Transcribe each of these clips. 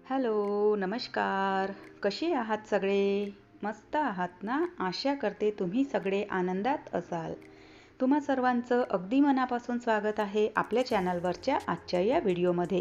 Hello, नमस्कार. कसे आहात सगळे? मस्त आहात ना? आशा करते तुम्ही सगळे आनंदात असाल. तुम्हा सर्वांचं अगदी मनापासून स्वागत आहे आपल्या चॅनलवरच्या आजच्या या व्हिडिओमध्ये.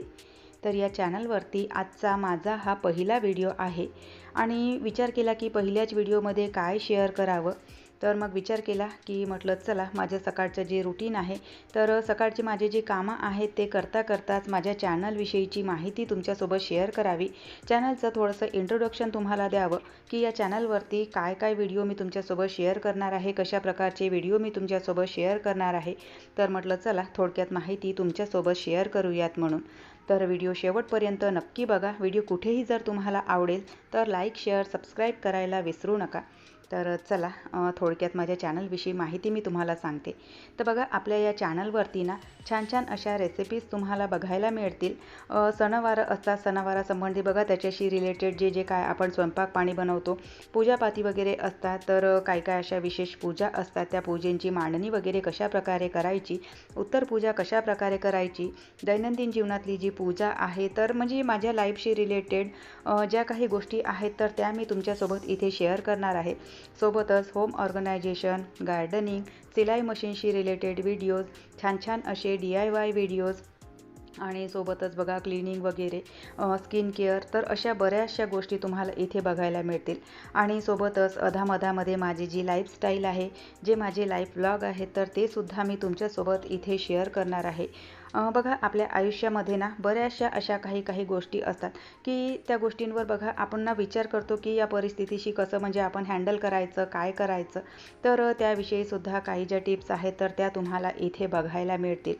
तर या चॅनलवरती आजचा माझा हा पहिला व्हिडिओ आहे आणि विचार केला की पहिल्याच व्हिडिओमध्ये काय शेअर करावं. तर मग विचार केला की म्हटलं चला माझं सकाळचं जे रुटीन आहे, तर सकाळचे माझे जे कामं आहेत ते करता करताच माझ्या चॅनलविषयीची माहिती तुमच्यासोबत शेअर करावी. चॅनलचं थोडंसं इंट्रोडक्शन तुम्हाला द्यावं की या चॅनलवरती काय काय व्हिडिओ मी तुमच्यासोबत शेअर करणार आहे, कशा प्रकारचे व्हिडिओ मी तुमच्यासोबत शेअर करणार आहे. तर म्हटलं चला थोडक्यात माहिती तुमच्यासोबत शेअर करूयात म्हणून. तर व्हिडिओ शेवटपर्यंत नक्की बघा. व्हिडिओ कुठेही जर तुम्हाला आवडेल तर लाईक, शेअर, सबस्क्राईब करायला विसरू नका. तर चला थोडक्यात माझ्या चॅनलविषयी माहिती मी तुम्हाला सांगते. तर बघा आपल्या या चॅनलवरती ना छान छान अशा रेसिपीज तुम्हाला बघायला मिळतील. सणवार असतात, सणावारासंबंधी बघा त्याच्याशी रिलेटेड जे जे काय आपण स्वयंपाक पाणी बनवतो, पूजापाती वगैरे असतात, तर काय काय अशा विशेष पूजा असतात, त्या पूजेंची मांडणी वगैरे कशाप्रकारे करायची, उत्तर पूजा कशाप्रकारे करायची, दैनंदिन जीवनातली जी पूजा आहे, तर म्हणजे माझ्या लाईफशी रिलेटेड ज्या काही गोष्टी आहेत तर त्या मी तुमच्यासोबत इथे शेअर करणार आहे. सोबतच होम ऑर्गनायझेशन, गार्डनिंग, सिलाई मशीनशी रिलेटेड व्हिडिओज, छान छान असे DIY व्हिडिओज आणि सोबतच बघा क्लिनिंग वगैरे, स्किन केअर, तर अशा बऱ्याचशा गोष्टी तुम्हाला इथे बघायला मिळतील. आणि सोबतच अधामधामध्ये माझी जी लाईफस्टाईल आहे, जे माझे लाईफ व्लॉग आहेत, तर ते सुद्धा मी तुमच्यासोबत इथे शेअर करणार आहे. बघा आपल्या आयुष्यामध्ये ना बऱ्याचशा अशा काही काही गोष्टी असतात की त्या गोष्टींवर बघा आपण ना विचार करतो की या परिस्थितीशी कसं म्हणजे आपण हँडल करायचं, काय करायचं. तर त्याविषयी सुद्धा काही ज्या टिप्स आहेत तर त्या तुम्हाला इथे बघायला मिळतील.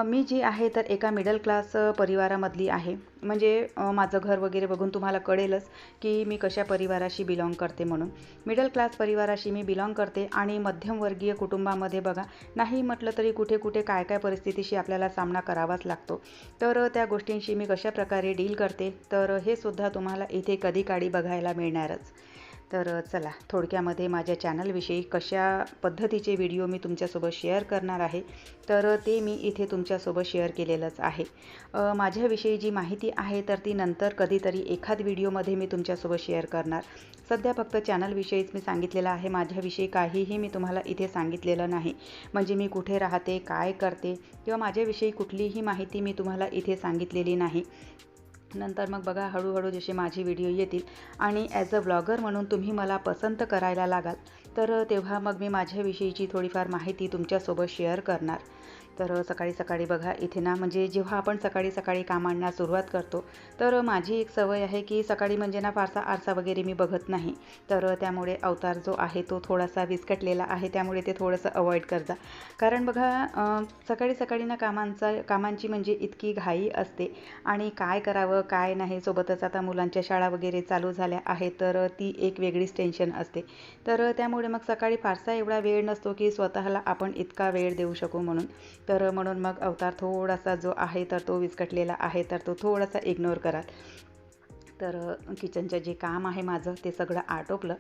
मी जी आहे तर एका मिडल क्लास परिवारामधली आहे. म्हणजे माझं घर वगैरे बघून तुम्हाला कळेलच की मी कशा परिवाराशी बिलॉंग करते म्हणून. मिडल क्लास परिवाराशी मी बिलॉंग करते आणि मध्यमवर्गीय कुटुंबामध्ये बघा नाही म्हटलं तरी कुठे कुठे काय काय परिस्थितीशी आपल्याला सामना करावाच लागतो. तर त्या गोष्टींशी मी कशाप्रकारे डील करते तर हे सुद्धा तुम्हाला इथे कधी काळी बघायला मिळणारच. तर चला थोडक्यामध्ये माझ्या चॅनलविषयी कशा पद्धतीचे व्हिडिओ मी तुमच्यासोबत शेअर करणार आहे तर ते मी इथे तुमच्यासोबत शेअर केलेलंच आहे. माझ्याविषयी जी माहिती आहे तर ती नंतर कधीतरी एखाद व्हिडिओमध्ये मी तुमच्यासोबत शेअर करणार. सध्या फक्त चॅनलविषयीच मी सांगितलेलं आहे. माझ्याविषयी काहीही मी तुम्हाला इथे सांगितलेलं नाही. म्हणजे मी कुठे राहते, काय करते किंवा माझ्याविषयी कुठलीही माहिती मी तुम्हाला इथे सांगितलेली नाही. नंतर मग बघा हळूहळू जसे माझे व्हिडिओ येतील आणि ॲज अ व्लॉगर म्हणून तुम्ही मला पसंत करायला लागाल तर तेव्हा मग मी माझ्याविषयीची थोडीफार माहिती तुमच्यासोबत शेअर करणार. तर सकाळी सकाळी बघा इथे ना म्हणजे जेव्हा आपण सकाळी सकाळी कामांना सुरुवात करतो तर माझी एक सवय आहे की सकाळी म्हणजे ना फारसा आरसा वगैरे मी बघत नाही. तर त्यामुळे अवतार जो आहे तो थोडासा विस्कटलेला आहे, त्यामुळे ते थोडंसं अवॉइड करजा. कारण बघा सकाळी सकाळी ना कामांची म्हणजे इतकी घाई असते आणि काय करावं काय नाही. सोबतच आता मुलांच्या शाळा वगैरे चालू झाल्या आहेत तर ती एक वेगळीच टेन्शन असते. तर त्यामुळे मग सकाळी फारसा एवढा वेळ नसतो की स्वतःला आपण इतका वेळ देऊ शकू म्हणून. तर म्हणून मग अवतार थोडासा जो आहे तर तो विस्कटलेला आहे तर तो थोडासा इग्नोर कराल. तर किचनचं जे काम आहे माझं ते सगळं आटोपलं.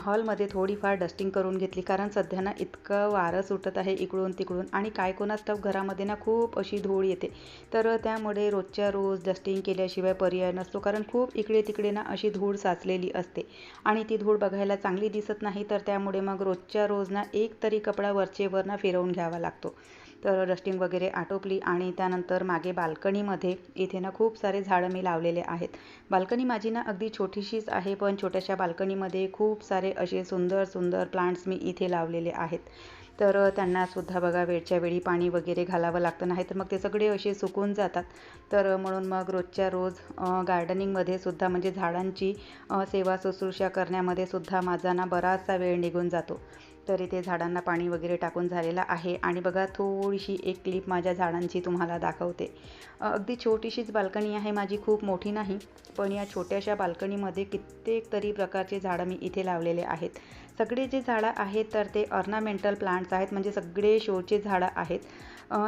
हॉलमध्ये थोडीफार डस्टिंग करून घेतली कारण सध्या ना इतकं वारं सुटत आहे इकडून तिकडून आणि काय कोणास ठाऊक घरामध्ये ना खूप अशी धूळ येते. तर त्यामुळे रोजच्या रोज डस्टिंग केल्याशिवाय पर्याय नसतो कारण खूप इकडे तिकडे ना अशी धूळ साचलेली असते आणि ती धूळ बघायला चांगली दिसत नाही. तर त्यामुळे मग रोजच्या रोज ना एक तरी कपडा वरचेवर ना फिरवून घ्यावा लागतो. तर डस्टिंग वगैरे आटोपली आणि त्यानंतर मागे बाल्कनीमध्ये इथे ना खूप सारे झाडं मी लावलेले आहेत. बाल्कनी माझी ना अगदी छोटीशीच आहे पण छोट्याशा बाल्कनीमध्ये खूप सारे असे सुंदर सुंदर प्लांट्स मी इथे लावलेले आहेत. तर त्यांनासुद्धा बघा वेळच्या वेळी पाणी वगैरे घालावं लागतं, नाही तर मग ते सगळे असे सुकून जातात. तर म्हणून मग रोजच्या रोज गार्डनिंगमध्ये सुद्धा म्हणजे झाडांची सेवा शुश्रूषा करण्यामध्ये सुद्धा माझा ना बराचसा वेळ निघून जातो. तर इथे झाडांना पाणी वगैरे टाकून झालेलं आहे. आणि बघा थोडीशी एक क्लिप माझ्या झाडांची तुम्हाला दाखवते. अगदी छोटीशीच बाल्कनी आहे माझी, खूप मोठी नाही. पण या छोट्याशा बाल्कनीमध्ये कित्येक तरी प्रकारचे झाडं मी इथे लावलेले आहेत. सगळे जे झाडं आहेत तर ते ऑर्नामेंटल प्लांट्स आहेत, म्हणजे सगळे शोचे झाडं आहेत.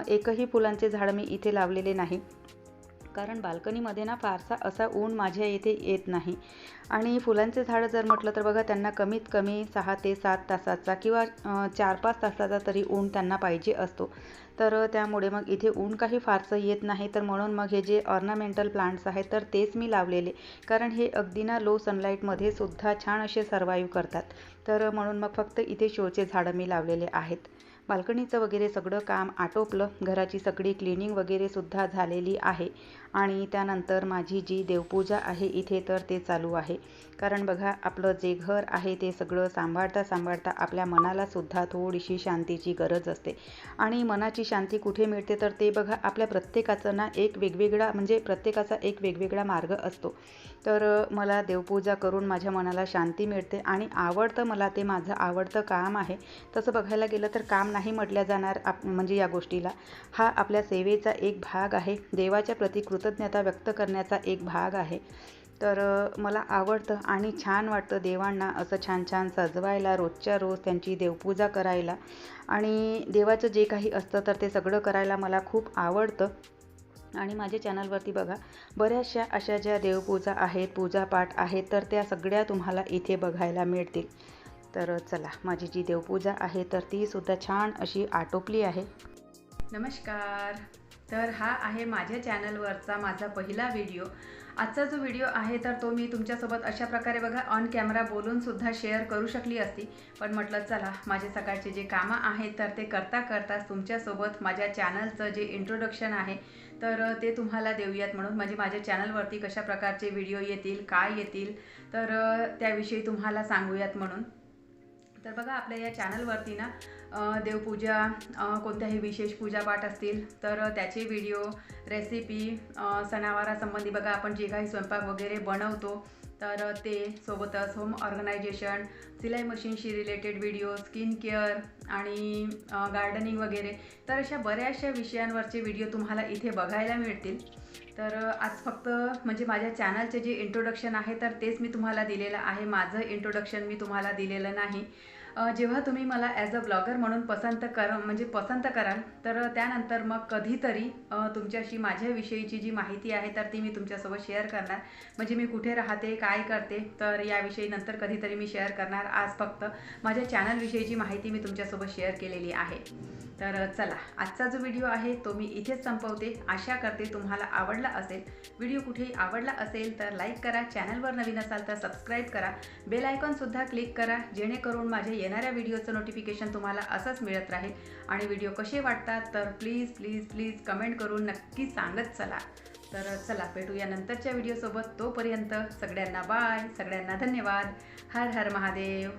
एकही फुलांचे झाडं मी इथे लावलेले नाही, कारण बाल्कनीमध्ये ना फारसा असा ऊन माझ्या इथे येत नाही. आणि फुलांचे झाडं जर म्हटलं तर बघा, त्यांना कमीत कमी 6 ते 7 तासाचा किंवा 4-5 तासाचा तरी ऊन त्यांना पाहिजे असतो. तर त्यामुळे मग इथे ऊन काही फारसं येत नाही. तर म्हणून मग हे जे ऑर्नामेंटल प्लांट्स आहेत तर तेच मी लावलेले, कारण हे अगदी ना लो सनलाईटमध्ये सुद्धा छान असे सर्वाईव्ह करतात. तर म्हणून मग फक्त इथे शोचे झाडं मी लावलेले आहेत. बाल्कनीचं वगैरे सगळं काम आटोपलं, घराची सगळी क्लिनिंग वगैरे सुद्धा झालेली आहे. आणि त्यानंतर माझी जी देवपूजा आहे इथे तर ते चालू आहे. कारण बघा, आपलं जे घर आहे ते सगळं सांभाळता सांभाळता आपल्या मनाला सुद्धा थोडीशी शांतीची गरज असते. आणि मनाची शांती कुठे मिळते तर ते बघा, आपल्या प्रत्येकाचं ना एक वेगवेगळा, म्हणजे प्रत्येकाचा एक वेगवेगळा मार्ग असतो. तर मला देवपूजा करून माझ्या मनाला शांती मिळते आणि आवडतं मला, ते माझं आवडतं काम आहे. तसं बघायला गेलं तर काम नाही म्हटल्या जाणार म्हणजे या गोष्टीला. हा आपल्या सेवेचा एक भाग आहे, देवाच्या प्रती कृतज्ञता व्यक्त करण्याचा एक भाग आहे. तर मला आवडतं आणि छान वाटतं देवांना असं छान छान सजवायला, रोजच्या रोज त्यांची देवपूजा करायला. आणि देवाचं जे काही असतं तर ते सगळं करायला मला खूप आवडतं. आणि माझ्या चॅनलवरती बघा, बऱ्याचशा अशा ज्या देवपूजा आहेत, पूजापाठ आहेत, तर त्या सगळ्या तुम्हाला इथे बघायला मिळतील. तर चला, माझी जी देवपूजा आहे तर ती सुद्धा छान अशी आटोपली आहे. नमस्कार. तर हा आहे माझ्या चॅनलवरचा माझा पहिला व्हिडिओ. आजचा जो व्हिडिओ आहे तर तो मी तुमच्यासोबत अशा प्रकारे बघा ऑन कॅमेरा बोलूनसुद्धा शेअर करू शकली असती, पण म्हटलं चला, माझे सकाळचे जे कामं आहेत तर ते करता करताच तुमच्यासोबत माझ्या चॅनलचं जे इंट्रोडक्शन आहे तर ते तुम्हाला देऊयात म्हणून. म्हणजे माझ्या चॅनलवरती कशा प्रकारचे व्हिडिओ येतील, काय येतील, तर त्याविषयी तुम्हाला सांगूयात म्हणून. तर बघा, आपल्या या चॅनलवरती ना देवपूजा, कोणत्याही विशेष पूजापाठ असतील तर त्याचे व्हिडिओ, रेसिपी, सणावारासंबंधी बघा आपण जे काही स्वयंपाक वगैरे बनवतो तर ते, सोबतच होम ऑर्गनायझेशन, सिलाई मशीनशी रिलेटेड व्हिडिओ, स्किन केअर आणि गार्डनिंग वगैरे, तर अशा बऱ्याचशा विषयांवरचे व्हिडिओ तुम्हाला इथे बघायला मिळतील. तर आज फक्त म्हणजे माझ्या चॅनलचे जे इंट्रोडक्शन आहे तर तेच मी तुम्हाला दिलेलं आहे. माझं इंट्रोडक्शन मी तुम्हाला दिलेलं नाही. जेव्हा तुम्ही मला ॲज अ ब्लॉगर म्हणून पसंत कराल तर त्यानंतर मग कधीतरी तुमच्याशी माझ्याविषयीची जी माहिती आहे तर ती मी तुमच्यासोबत शेअर करणार. म्हणजे मी कुठे राहते, काय करते, तर याविषयी नंतर कधीतरी मी शेअर करणार. आज फक्त माझ्या चॅनलविषयीची माहिती मी तुमच्यासोबत शेअर केलेली आहे. तर चला, आजचा जो व्हिडिओ आहे तो मी इथेच संपवते. आशा करते तुम्हाला आवडला असेल. व्हिडिओ कुठेही आवडला असेल तर लाईक करा, चॅनलवर नवीन असाल तर सबस्क्राईब करा, बेल आयकॉनसुद्धा क्लिक करा, जेणेकरून माझ्या येणाऱ्या व्हिडिओचं नोटिफिकेशन तुम्हाला असंच मिळत राहील. आणि व्हिडिओ कसे वाटतात तर प्लीज प्लीज प्लीज कमेंट करून नक्की सांगत चला. तर चला, भेटूया नंतरच्या व्हिडिओसोबत. तोपर्यंत सगळ्यांना बाय, सगळ्यांना धन्यवाद. हर हर महादेव.